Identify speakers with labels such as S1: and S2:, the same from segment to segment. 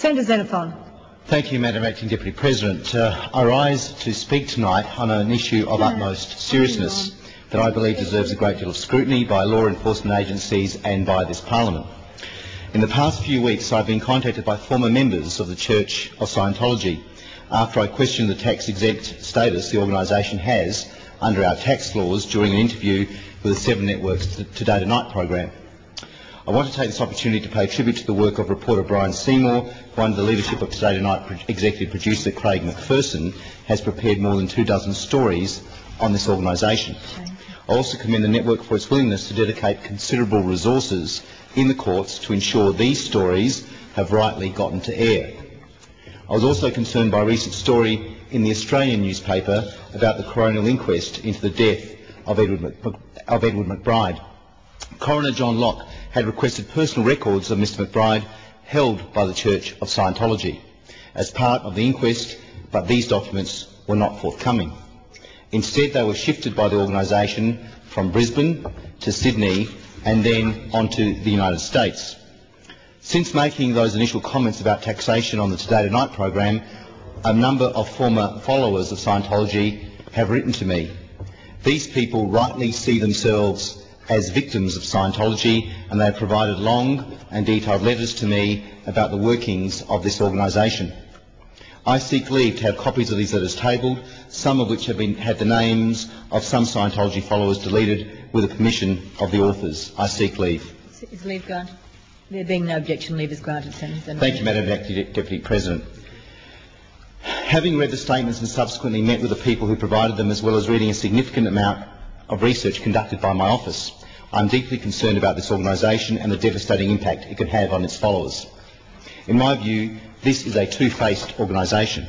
S1: Senator Xenophon.
S2: Thank you, Madam Acting Deputy President. I rise to speak tonight on an issue of utmost seriousness that I believe deserves a great deal of scrutiny by law enforcement agencies and by this Parliament. In the past few weeks, I've been contacted by former members of the Church of Scientology after I questioned the tax-exempt status the organisation has under our tax laws during an interview with the 7 Network's Today Tonight program. I want to take this opportunity to pay tribute to the work of reporter Brian Seymour, who under the leadership of Today Tonight executive producer Craig McPherson has prepared more than 24 stories on this organisation. I also commend the network for its willingness to dedicate considerable resources in the courts to ensure these stories have rightly gotten to air. I was also concerned by a recent story in the Australian newspaper about the coronial inquest into the death of Edward McBride. Coroner John Locke had requested personal records of Mr McBride held by the Church of Scientology as part of the inquest, but these documents were not forthcoming. Instead, they were shifted by the organisation from Brisbane to Sydney and then on to the United States. Since making those initial comments about taxation on the Today Tonight program, a number of former followers of Scientology have written to me. These people rightly see themselves as victims of Scientology, and they have provided long and detailed letters to me about the workings of this organisation. I seek leave to have copies of these letters tabled, some of which have had the names of some Scientology followers deleted with the permission of the authors. I seek leave.
S1: Is leave granted? There being no objection, leave is granted, Senator.
S2: Thank you, Madam Deputy President. Having read the statements and subsequently met with the people who provided them, as well as reading a significant amount of research conducted by my office, I am deeply concerned about this organisation and the devastating impact it can have on its followers. In my view, this is a two-faced organisation.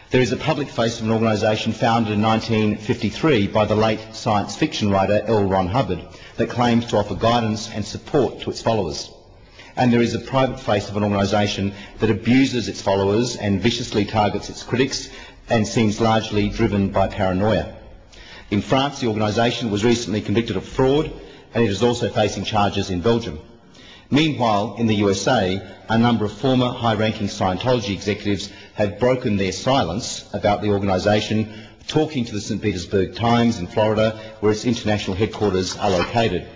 S2: There is a public face of an organisation founded in 1953 by the late science fiction writer L. Ron Hubbard that claims to offer guidance and support to its followers. And there is a private face of an organisation that abuses its followers and viciously targets its critics and seems largely driven by paranoia. In France, the organisation was recently convicted of fraud, and it is also facing charges in Belgium. Meanwhile, in the USA, a number of former high-ranking Scientology executives have broken their silence about the organisation, talking to the St. Petersburg Times in Florida, where its international headquarters are located.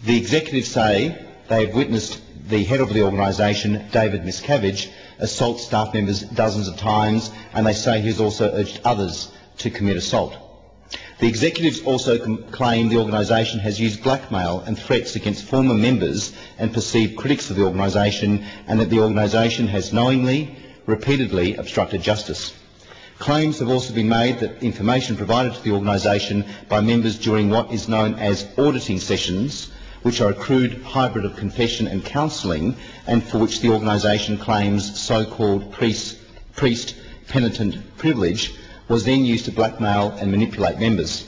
S2: The executives say they have witnessed the head of the organisation, David Miscavige, assault staff members dozens of times, and they say he has also urged others to commit assault. The executives also claim the organisation has used blackmail and threats against former members and perceived critics of the organisation, and that the organisation has knowingly, repeatedly obstructed justice. Claims have also been made that information provided to the organisation by members during what is known as auditing sessions, which are a crude hybrid of confession and counselling, and for which the organisation claims so-called priest penitent privilege, was then used to blackmail and manipulate members.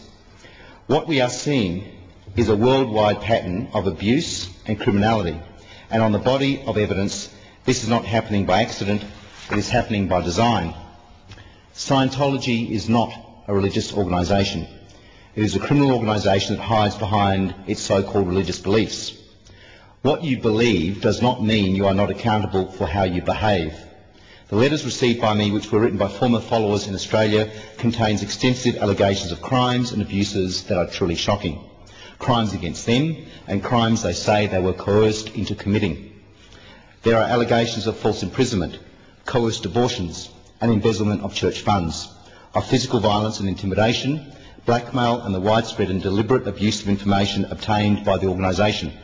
S2: What we are seeing is a worldwide pattern of abuse and criminality, and on the body of evidence, this is not happening by accident, it is happening by design. Scientology is not a religious organisation. It is a criminal organisation that hides behind its so-called religious beliefs. What you believe does not mean you are not accountable for how you behave. The letters received by me, which were written by former followers in Australia, contains extensive allegations of crimes and abuses that are truly shocking. Crimes against them and crimes they say they were coerced into committing. There are allegations of false imprisonment, coerced abortions and embezzlement of church funds, of physical violence and intimidation, blackmail and the widespread and deliberate abuse of information obtained by the organisation.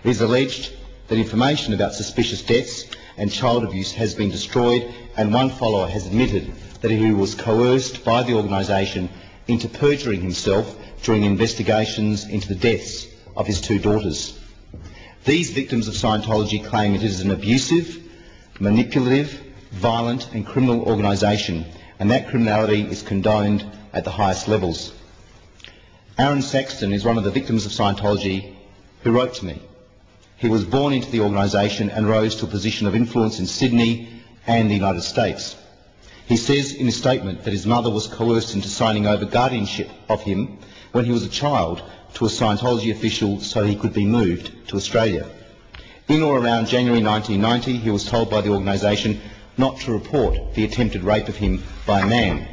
S2: It is alleged that information about suspicious deaths and child abuse has been destroyed, and one follower has admitted that he was coerced by the organisation into perjuring himself during investigations into the deaths of his 2 daughters. These victims of Scientology claim it is an abusive, manipulative, violent and criminal organisation, and that criminality is condoned at the highest levels. Aaron Saxton is one of the victims of Scientology who wrote to me. He was born into the organisation and rose to a position of influence in Sydney and the United States. He says in his statement that his mother was coerced into signing over guardianship of him when he was a child to a Scientology official so he could be moved to Australia. In or around January 1990, he was told by the organisation not to report the attempted rape of him by a man.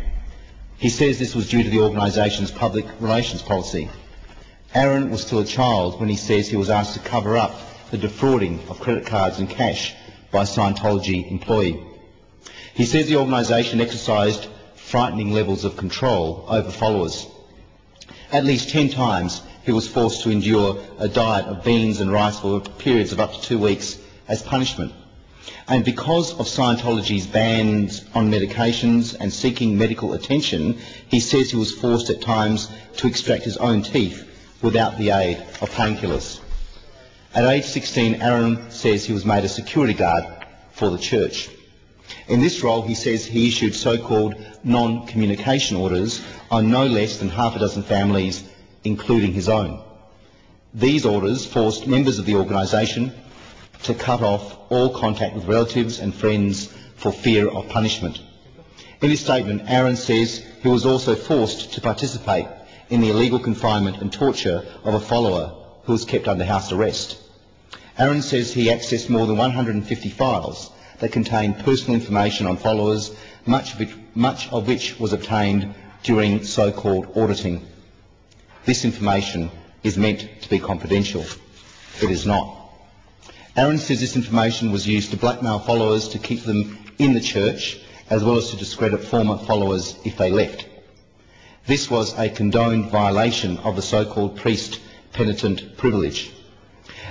S2: He says this was due to the organisation's public relations policy. Aaron was still a child when he says he was asked to cover up the defrauding of credit cards and cash by a Scientology employee. He says the organisation exercised frightening levels of control over followers. At least 10 times he was forced to endure a diet of beans and rice for periods of up to 2 weeks as punishment. And because of Scientology's bans on medications and seeking medical attention, he says he was forced at times to extract his own teeth without the aid of painkillers. At age 16, Aaron says he was made a security guard for the church. In this role, he says he issued so-called non-communication orders on no less than half a dozen families, including his own. These orders forced members of the organisation to cut off all contact with relatives and friends for fear of punishment. In his statement, Aaron says he was also forced to participate in the illegal confinement and torture of a follower who was kept under house arrest. Aaron says he accessed more than 150 files that contained personal information on followers, much of which was obtained during so-called auditing. This information is meant to be confidential. It is not. Aaron says this information was used to blackmail followers to keep them in the church, as well as to discredit former followers if they left. This was a condoned violation of the so-called priest-penitent privilege.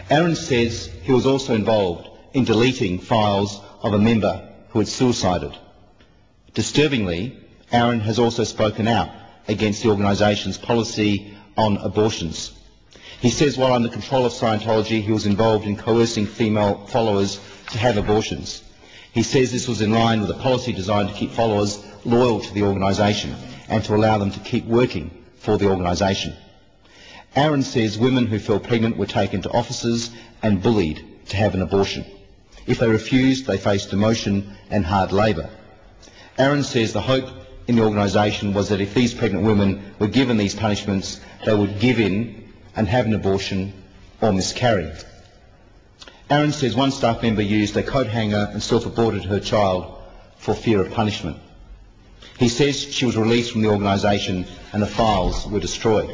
S2: Aaron says he was also involved in deleting files of a member who had suicided. Disturbingly, Aaron has also spoken out against the organisation's policy on abortions. He says while under control of Scientology, he was involved in coercing female followers to have abortions. He says this was in line with a policy designed to keep followers loyal to the organisation and to allow them to keep working for the organisation. Aaron says women who fell pregnant were taken to offices and bullied to have an abortion. If they refused, they faced demotion and hard labour. Aaron says the hope in the organisation was that if these pregnant women were given these punishments, they would give in and have an abortion or miscarry. Aaron says one staff member used a coat hanger and self-aborted her child for fear of punishment. He says she was released from the organisation and the files were destroyed.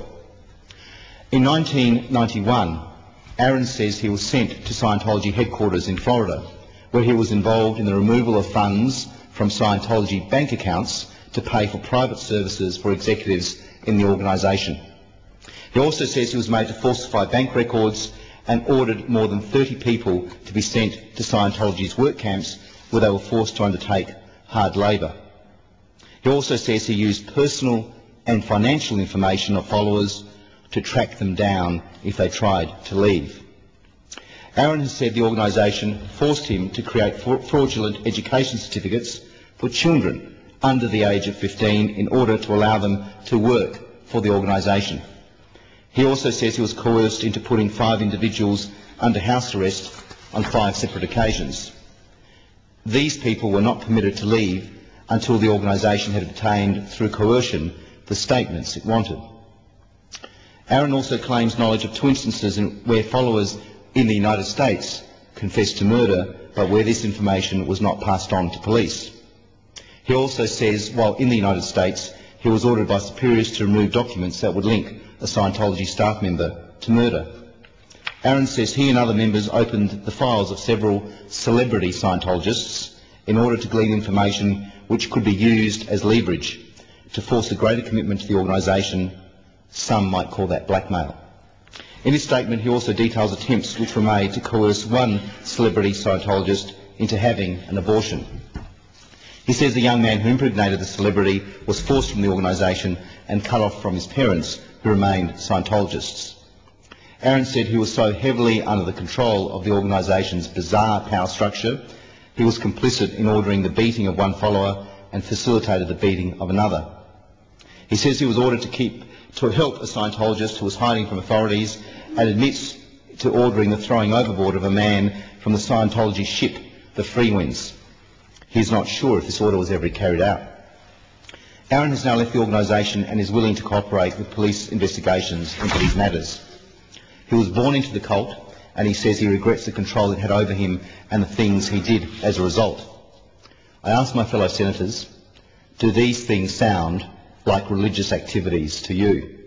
S2: In 1991, Aaron says he was sent to Scientology headquarters in Florida, where he was involved in the removal of funds from Scientology bank accounts to pay for private services for executives in the organisation. He also says he was made to falsify bank records and ordered more than 30 people to be sent to Scientology's work camps where they were forced to undertake hard labour. He also says he used personal and financial information of followers to track them down if they tried to leave. Aaron has said the organisation forced him to create fraudulent education certificates for children under the age of 15 in order to allow them to work for the organisation. He also says he was coerced into putting 5 individuals under house arrest on 5 separate occasions. These people were not permitted to leave until the organisation had obtained, through coercion, the statements it wanted. Aaron also claims knowledge of 2 instances where followers in the United States confessed to murder, but where this information was not passed on to police. He also says, while in the United States, he was ordered by superiors to remove documents that would link a Scientology staff member to murder. Aaron says he and other members opened the files of several celebrity Scientologists in order to glean information which could be used as leverage to force a greater commitment to the organisation. Some might call that blackmail. In his statement, he also details attempts which were made to coerce one celebrity Scientologist into having an abortion. He says the young man who impregnated the celebrity was forced from the organisation and cut off from his parents, who remained Scientologists. Aaron said he was so heavily under the control of the organisation's bizarre power structure, he was complicit in ordering the beating of one follower and facilitated the beating of another. He says he was ordered to help a Scientologist who was hiding from authorities and admits to ordering the throwing overboard of a man from the Scientology ship, the Freewinds. He is not sure if this order was ever carried out. Aaron has now left the organisation and is willing to cooperate with police investigations into these matters. He was born into the cult and he says he regrets the control it had over him and the things he did as a result. I ask my fellow senators, do these things sound like religious activities to you?